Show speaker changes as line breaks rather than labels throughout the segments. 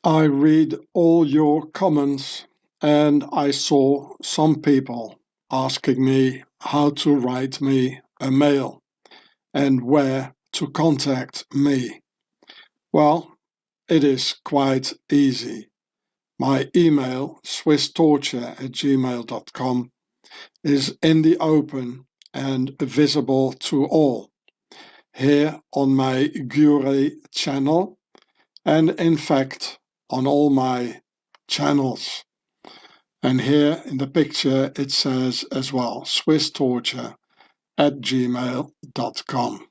I read all your comments and I saw some people asking me how to write me a mail and where to contact me. Well, it is quite easy. My email, swisstorture@gmail.com, is in the open and visible to all here on my Giureh channel and in fact on all my channels. And here in the picture it says as well swisstorture@gmail.com.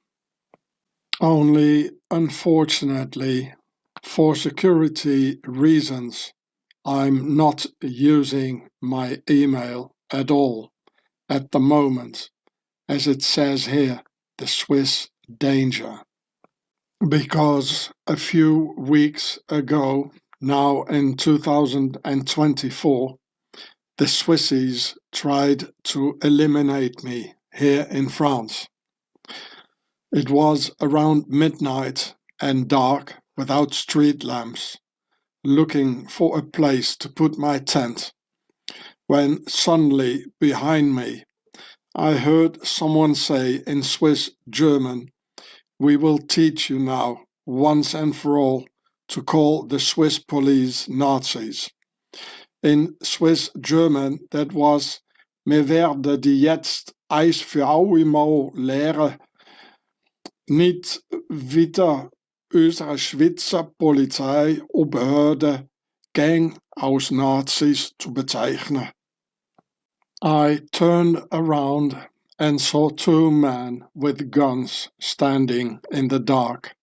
Only unfortunately, for security reasons, I'm not using my email at all at the moment, as it says here, the Swiss danger. Because a few weeks ago, now in 2024, the Swissies tried to eliminate me here in France. It was around midnight and dark without street lamps, looking for a place to put my tent, when suddenly behind me I heard someone say in Swiss German, "We will teach you now, once and for all, to call the Swiss police Nazis." In Swiss German that was, "Wir werden die jetzt eins für allemal lehren, nicht wieder unsere Schweizer Polizei und Behörde Gang aus Nazis zu bezeichnen." I turned around and saw two men with guns standing in the dark.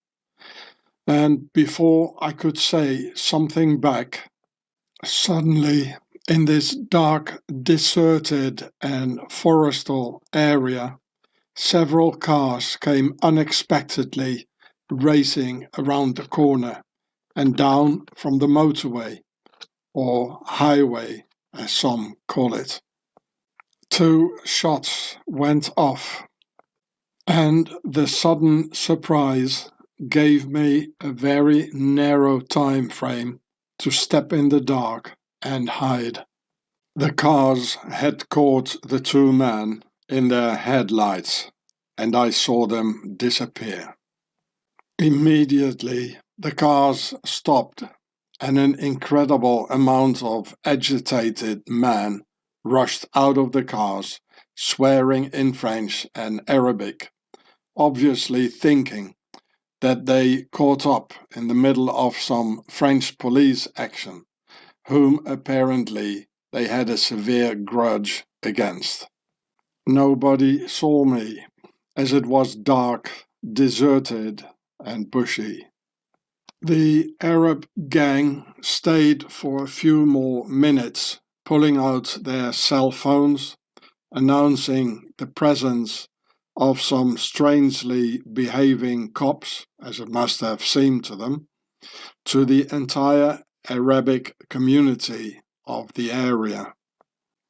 And before I could say something back, suddenly in this dark, deserted and forestal area, several cars came unexpectedly racing around the corner and down from the motorway, or highway as some call it. Two shots went off, and the sudden surprise gave me a very narrow time frame to step in the dark and hide. The cars had caught the two men in their headlights, and I saw them disappear. Immediately the cars stopped, and an incredible amount of agitated men rushed out of the cars, swearing in French and Arabic, obviously thinking that they caught up in the middle of some French police action, whom apparently they had a severe grudge against. Nobody saw me, as it was dark, deserted and bushy. The Arab gang stayed for a few more minutes, pulling out their cell phones, announcing the presence of some strangely behaving cops, as it must have seemed to them, to the entire Arabic community of the area.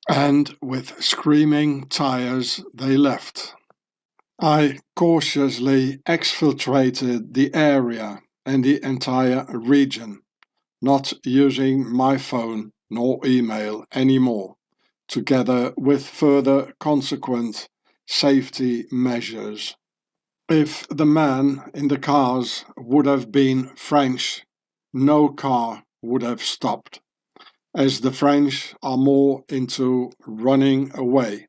And with screaming tires they left. I cautiously exfiltrated the area and the entire region, not using my phone nor email anymore, together with further consequent safety measures. If the man in the cars would have been French, no car would have stopped, as the French are more into running away.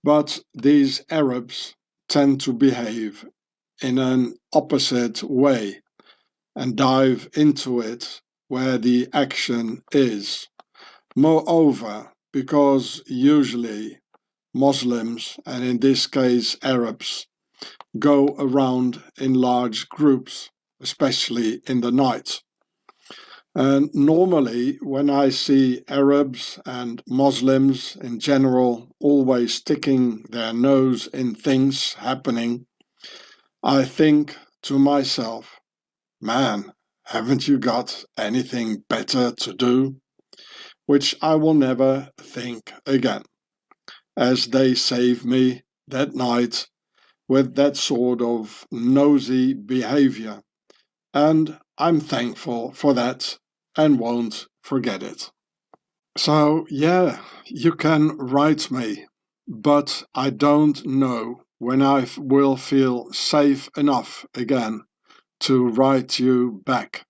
But these Arabs tend to behave in an opposite way and dive into it where the action is. Moreover, because usually Muslims, and in this case Arabs, go around in large groups, especially in the night. And normally when I see Arabs and Muslims in general always sticking their nose in things happening, I think to myself, man, haven't you got anything better to do? Which I will never think again, as they saved me that night with that sort of nosy behavior, and I'm thankful for that and won't forget it. So yeah, you can write me, but I don't know when I will feel safe enough again to write you back,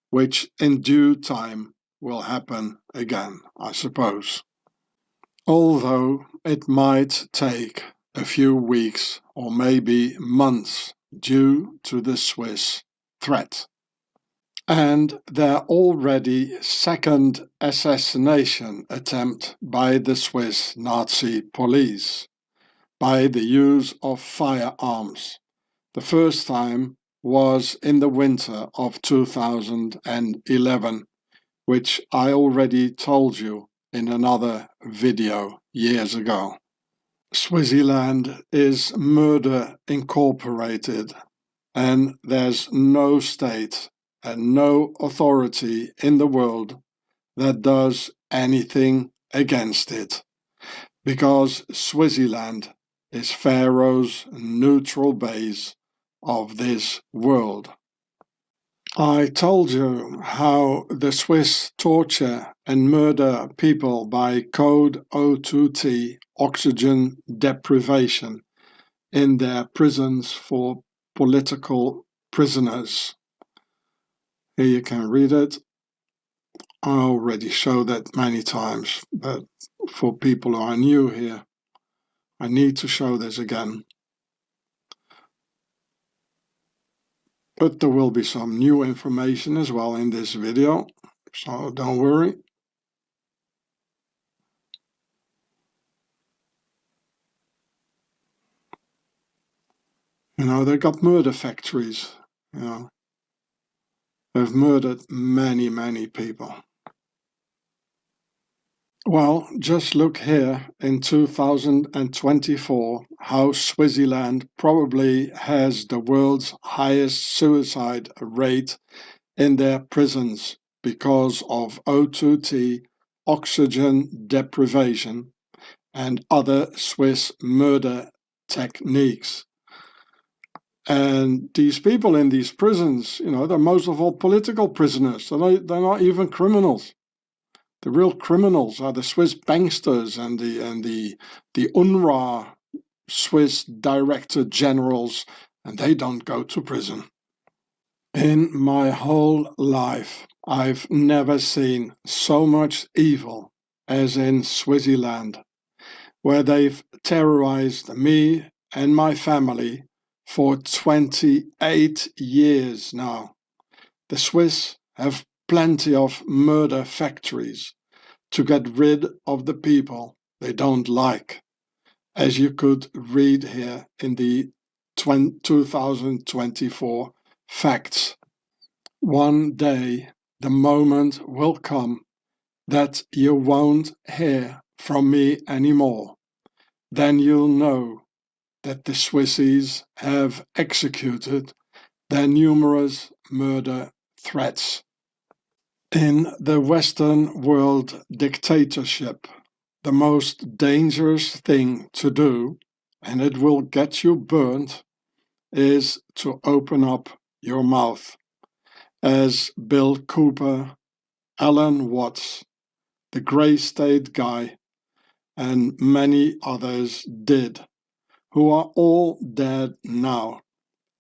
which in due time will happen again, I suppose. Although it might take a few weeks or maybe months due to the Swiss threat. And their already second assassination attempt by the Swiss Nazi police by the use of firearms. The first time was in the winter of 2011, which I already told you in another video years ago. Swaziland is murder incorporated, and there's no state and no authority in the world that does anything against it, because Swaziland is Pharaoh's neutral base of this world. I told you how the Swiss torture and murder people by code O2T, oxygen deprivation, in their prisons for political prisoners. Here you can read it. I already showed that many times, but for people who are new here, I need to show this again. But there will be some new information as well in this video, so don't worry. You know, they got murder factories, you know. They've murdered many people. Well, just look here in 2024 how Swaziland probably has the world's highest suicide rate in their prisons because of O2T, oxygen deprivation, and other Swiss murder techniques. And these people in these prisons, you know, they're most of all political prisoners. They're not even criminals. The real criminals are the Swiss banksters and the UNRWA Swiss director generals, and they don't go to prison. In my whole life, I've never seen so much evil as in Swaziland, where they've terrorized me and my family for 28 years now. The Swiss have plenty of murder factories to get rid of the people they don't like, as you could read here in the 2024 facts. One day the moment will come that you won't hear from me anymore. Then you'll know that the Swissies have executed their numerous murder threats. In the Western world dictatorship, the most dangerous thing to do, and it will get you burnt, is to open up your mouth, as Bill Cooper, Alan Watts, the Grey State guy, and many others did, who are all dead now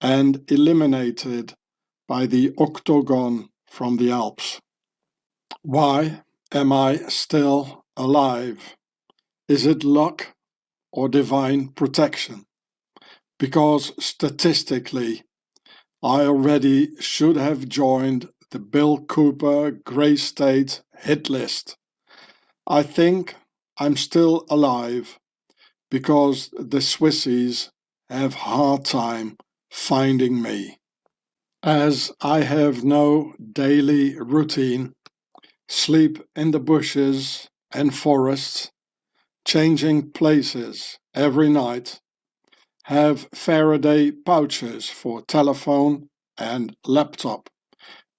and eliminated by the octagon from the Alps. Why am I still alive? Is it luck or divine protection? Because statistically, I already should have joined the Bill Cooper Grey State hit list. I think I'm still alive because the Swissies have hard time finding me. As I have no daily routine, sleep in the bushes and forests, changing places every night, have Faraday pouches for telephone and laptop,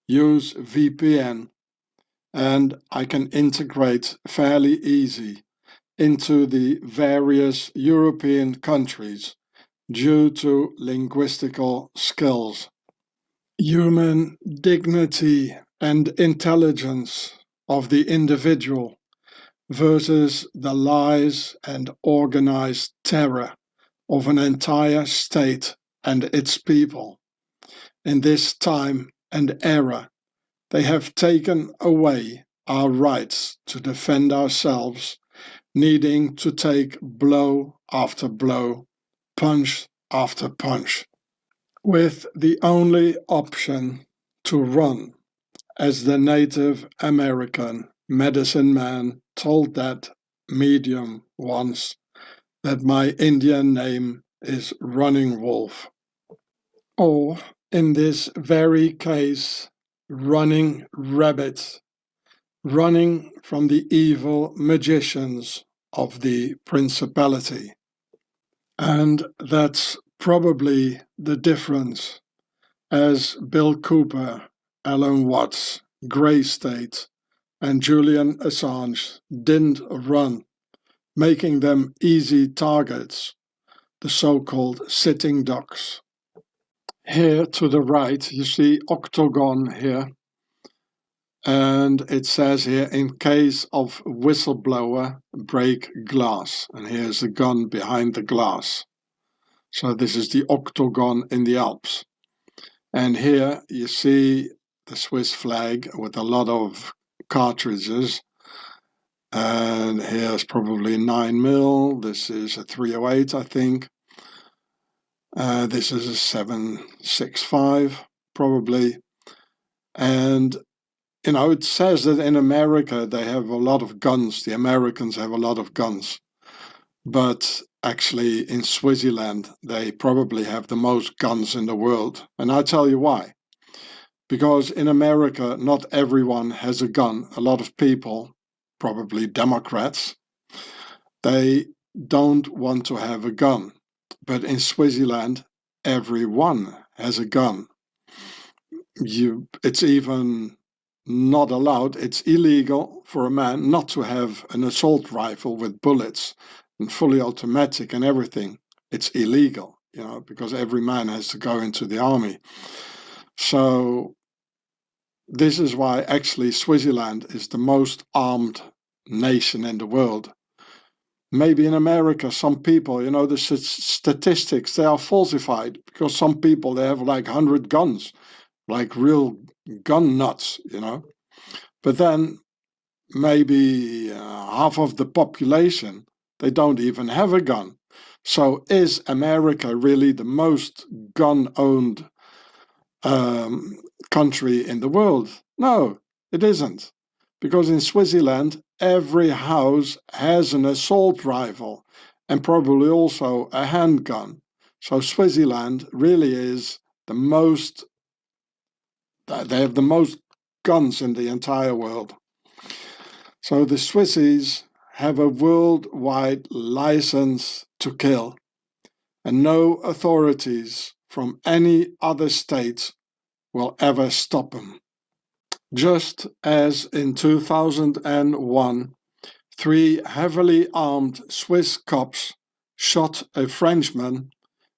use VPN, and I can integrate fairly easy into the various European countries due to linguistical skills. Human dignity and intelligence of the individual versus the lies and organized terror of an entire state and its people. In this time and era, they have taken away our rights to defend ourselves, needing to take blow after blow, punch after punch, with the only option to run, as the Native American medicine man told that medium once, that my Indian name is Running Wolf. Or, in this very case, Running Rabbit, running from the evil magicians of the principality. And that's probably the difference, as Bill Cooper, Alan Watts, Gray State, and Julian Assange didn't run, making them easy targets, the so-called sitting ducks. Here to the right you see octagon here, and it says here, in case of whistleblower, break glass. And here's a gun behind the glass. So this is the octagon in the Alps. And here you see the Swiss flag with a lot of cartridges. And here's probably 9mm. This is a 308, I think. This is a 7.65, probably. And you know, it says that in America they have a lot of guns. The Americans have a lot of guns. But actually in Swaziland they probably have the most guns in the world. And I'll tell you why. Because in America not everyone has a gun. A lot of people, probably Democrats, they don't want to have a gun. But in Swaziland everyone has a gun. It's even not allowed, it's illegal for a man not to have an assault rifle with bullets and fully automatic and everything. It's illegal, you know, because every man has to go into the army. So this is why actually Swaziland is the most armed nation in the world. Maybe in America some people, you know, the statistics, they are falsified, because some people, they have like 100 guns, like real gun nuts, you know. But then maybe half of the population, they don't even have a gun. So is America really the most gun-owned country in the world? No, it isn't. Because in Swaziland, every house has an assault rifle and probably also a handgun. So Swaziland really is the most, they have the most guns in the entire world. So the Swissies have a worldwide license to kill, and no authorities from any other state will ever stop them. Just as in 2001, 3 heavily armed Swiss cops shot a Frenchman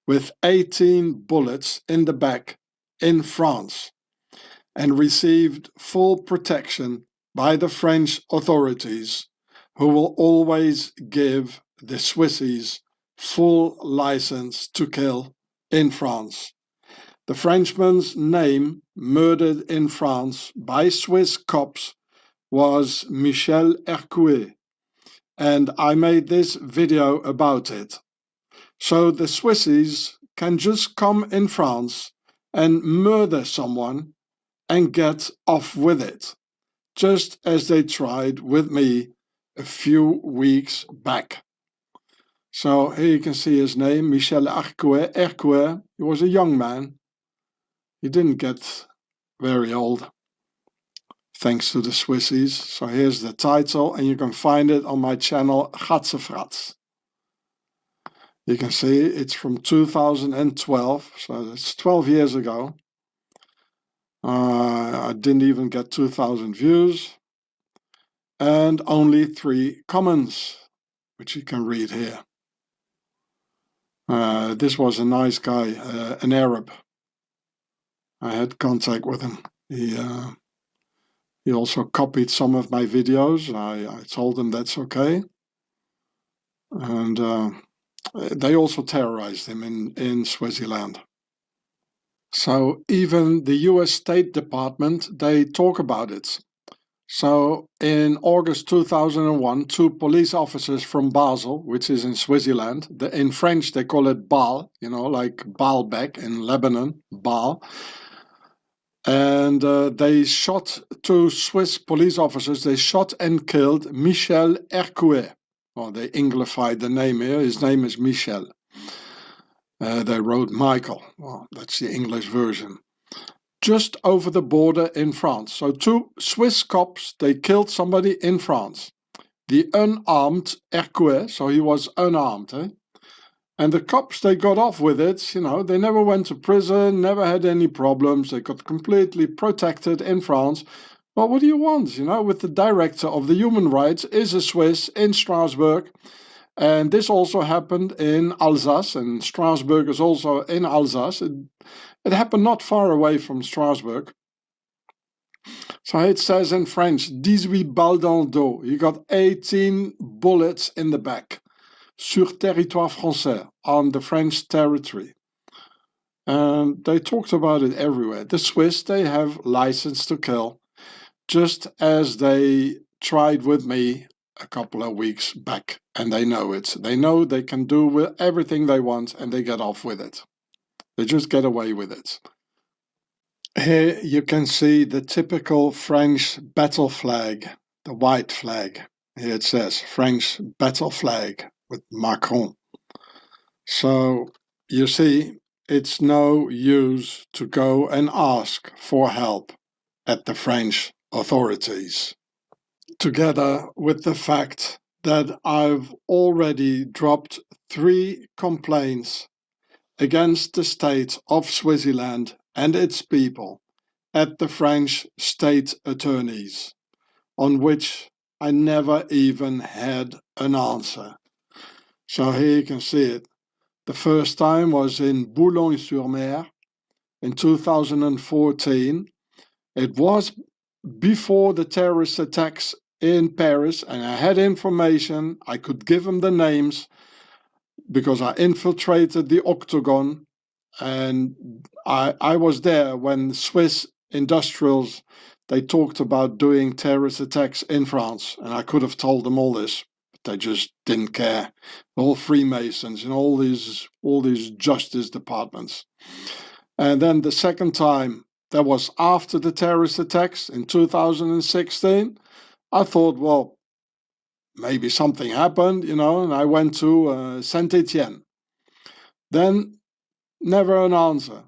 with 18 bullets in the back in France and received full protection by the French authorities, who will always give the Swissies full license to kill in France. The Frenchman's name, murdered in France by Swiss cops, was Michel Hercouet, and I made this video about it. So the Swissies can just come in France and murder someone and get off with it, just as they tried with me a few weeks back. So here you can see his name, Michel Hercouet. Hercouet, he was a young man. He didn't get very old, thanks to the Swissies. So here's the title, and you can find it on my channel, Gatzefratz. You can see it's from 2012, so it's 12 years ago. I didn't even get 2,000 views, and only 3 comments, which you can read here. This was a nice guy, an Arab. I had contact with him. He also copied some of my videos. I told him that's okay. And they also terrorized him in Swaziland. So even the US State Department, they talk about it. So in August 2001, 2 police officers from Basel, which is in Swaziland, in French they call it Baal, you know, like Baalbek in Lebanon, Baal. And they shot 2 Swiss police officers. They shot and killed Michel Ercouet. Well, they Anglified the name here. His name is Michel. They wrote Michael. Well, that's the English version. Just over the border in France. So 2 Swiss cops, they killed somebody in France. The unarmed Ercouet, so he was unarmed. And the cops, they got off with it, you know, they never went to prison, never had any problems, they got completely protected in France. Well, what do you want, you know, with the director of the human rights is a Swiss in Strasbourg. And this also happened in Alsace, and Strasbourg is also in Alsace. It happened not far away from Strasbourg. So it says in French, 18 balles dans le dos. He got 18 bullets in the back. Sur territoire français, on the French territory. And they talked about it everywhere. The Swiss, they have license to kill, just as they tried with me a couple of weeks back, and they know it. They know they can do everything they want, and they get off with it. They just get away with it. Here you can see the typical French battle flag, the white flag. Here it says French battle flag with Macron. So you see, it's no use to go and ask for help at the French authorities. Together with the fact that I've already dropped 3 complaints against the state of Swaziland and its people at the French state attorneys, on which I never even had an answer. So here you can see it. The first time was in Boulogne-sur-Mer in 2014. It was before the terrorist attacks in Paris, and I had information. I could give them the names because I infiltrated the Octagon, and I was there when Swiss industrials, they talked about doing terrorist attacks in France, and I could have told them all this. They just didn't care. All Freemasons and all these justice departments. And then the second time, that was after the terrorist attacks in 2016. I thought, well, maybe something happened, you know, and I went to Saint-Étienne. Then never an answer.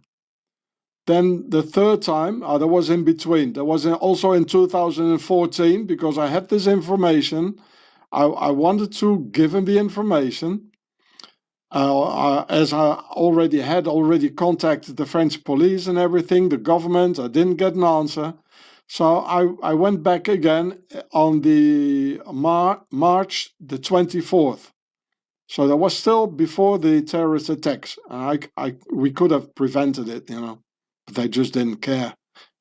Then the third time, that was in between. That was also in 2014, because I had this information. I wanted to give him the information, as I already contacted the French police and everything, the government. I didn't get an answer. So I went back again on the March the 24th. So that was still before the terrorist attacks. We could have prevented it, you know, but they just didn't care.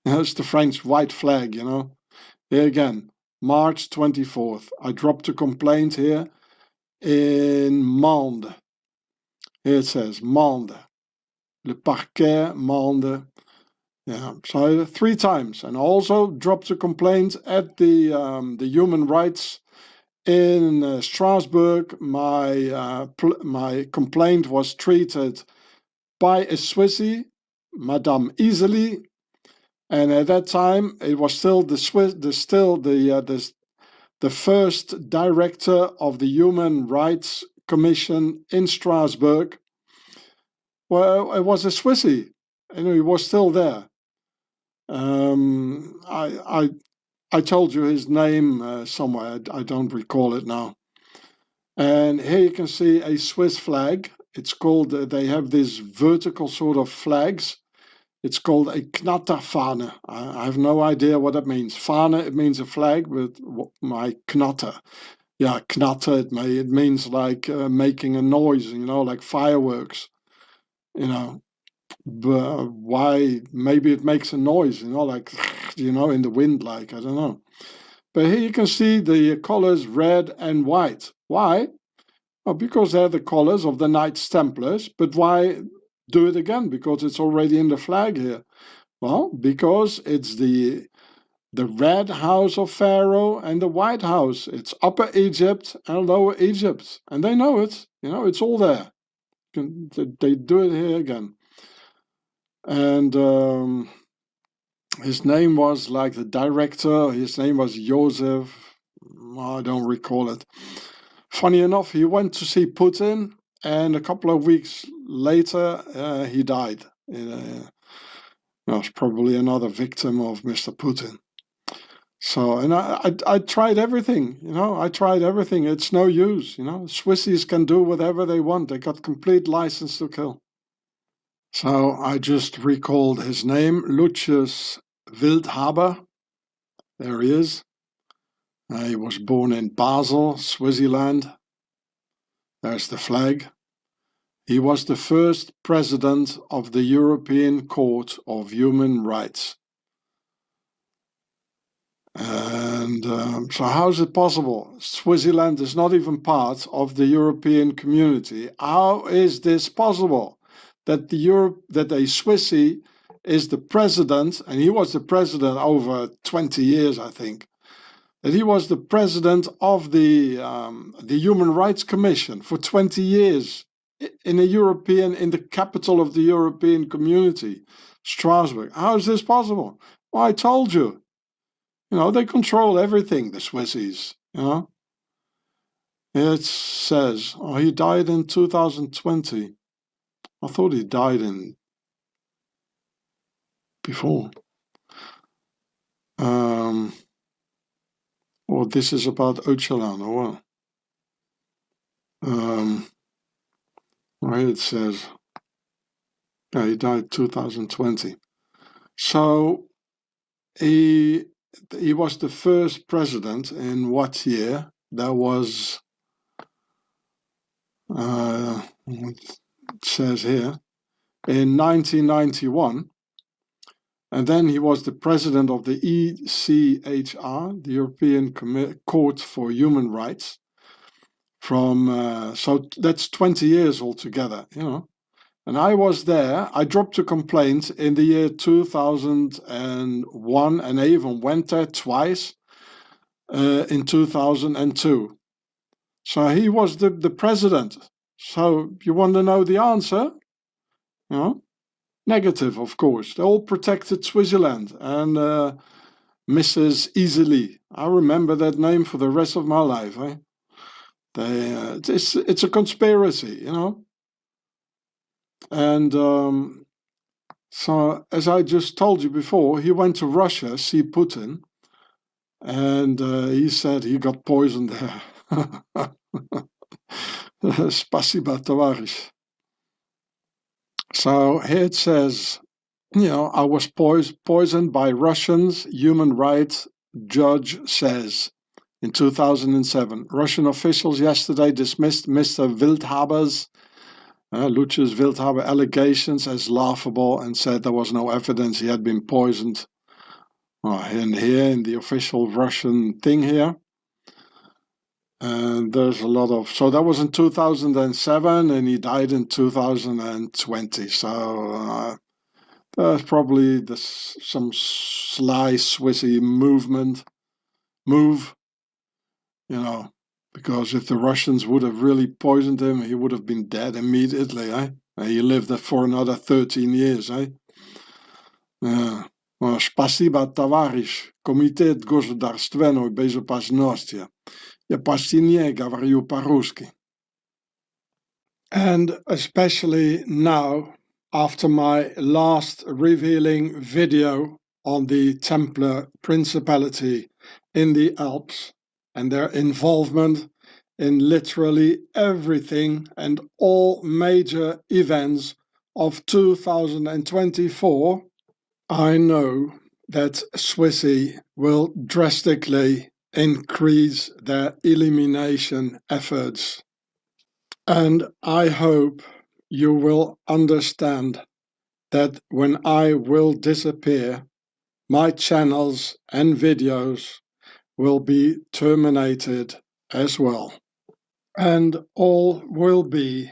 You know, it's the French white flag, you know. Here again, March 24th. I dropped a complaint here in Mende. Here it says Mende. Le Parquet, Mende. Yeah, so 3 times. And I also dropped a complaint at the human rights in Strasbourg. My complaint was treated by a Swissie, Madame Easily, and at that time it was still the first director of the Human Rights Commission in Strasbourg. Well, it was a Swissie, and he was still there. I told you his name somewhere. I don't recall it now. And here you can see a Swiss flag. It's called, they have these vertical sort of flags. It's called a Knatterfahne. I have no idea what that means. Fahne, it means a flag, but my Knatter. Yeah, Knatter, it means like making a noise, you know, like fireworks, you know. But why? Maybe it makes a noise, like, in the wind, like, I don't know. But here you can see the colors red and white. Why? Well, because they're the colors of the Knights Templars. But why do it again? Because it's already in the flag here. Well, because it's the red house of Pharaoh and the white house. It's Upper Egypt and Lower Egypt. And they know it. It's all there. They do it here again. And his name was, like, the director, his name was Joseph. I don't recall it. Funny enough, he went to see Putin, and a couple of weeks later, he died. Was probably another victim of Mr. Putin. So, and I tried everything, I tried everything. It's no use, Swissies can do whatever they want. They got complete license to kill. So I just recalled his name, Lucius Wildhaber. There he is. He was born in Basel, Swaziland. There's the flag. He was the first president of the European Court of Human Rights. And so how is it possible? Swaziland is not even part of the European community. How is this possible? That a Swissie is the president, and he was the president over 20 years, I think. That he was the president of the Human Rights Commission for 20 years in the capital of the European community, Strasbourg. How is this possible? Well, I told you. They control everything, the Swissies, It says, he died in 2020. I thought he died before. Or this is about Öcalan, or what? Right, it says, yeah, he died 2020. So he was the first president in what year? That was, it says here, in 1991. And then he was the president of the ECHR, the European Court for Human Rights, so that's 20 years altogether, And I was there. I dropped a complaint in the year 2001, and I even went there twice in 2002. So he was the president. So you want to know the answer? Negative, of course. They all protected Switzerland and Mrs. Easily. I remember that name for the rest of my life. It's a conspiracy, And so, as I just told you before, he went to Russia, see Putin, and he said he got poisoned there. Spasiba, товарищ. So here it says, I was poisoned by Russians, human rights judge says. In 2007, Russian officials yesterday dismissed Mr. Wildhaber's, Lucius Wildhaber, allegations as laughable and said there was no evidence he had been poisoned. And here in the official Russian thing here, there's a lot of, so that was in 2007 and he died in 2020. So there's probably some sly Swissy move, because if the Russians would have really poisoned him, he would have been dead immediately, He lived there for another 13 years, Спасибо, товарищ, Комитет государственной безопасности. Я почти не говорю по-русски. And especially now, after my last revealing video on the Templar Principality in the Alps and their involvement in literally everything and all major events of 2024, I know that Swissy will drastically increase their elimination efforts. And I hope you will understand that when I will disappear, my channels and videos will be terminated as well. And all will be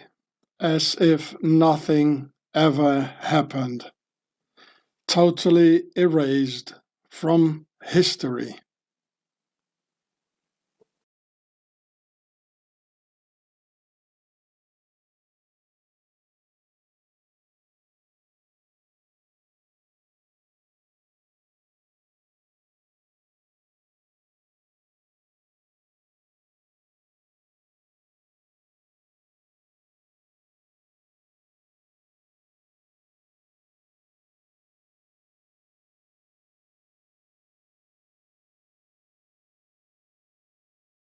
as if nothing ever happened, totally erased from history.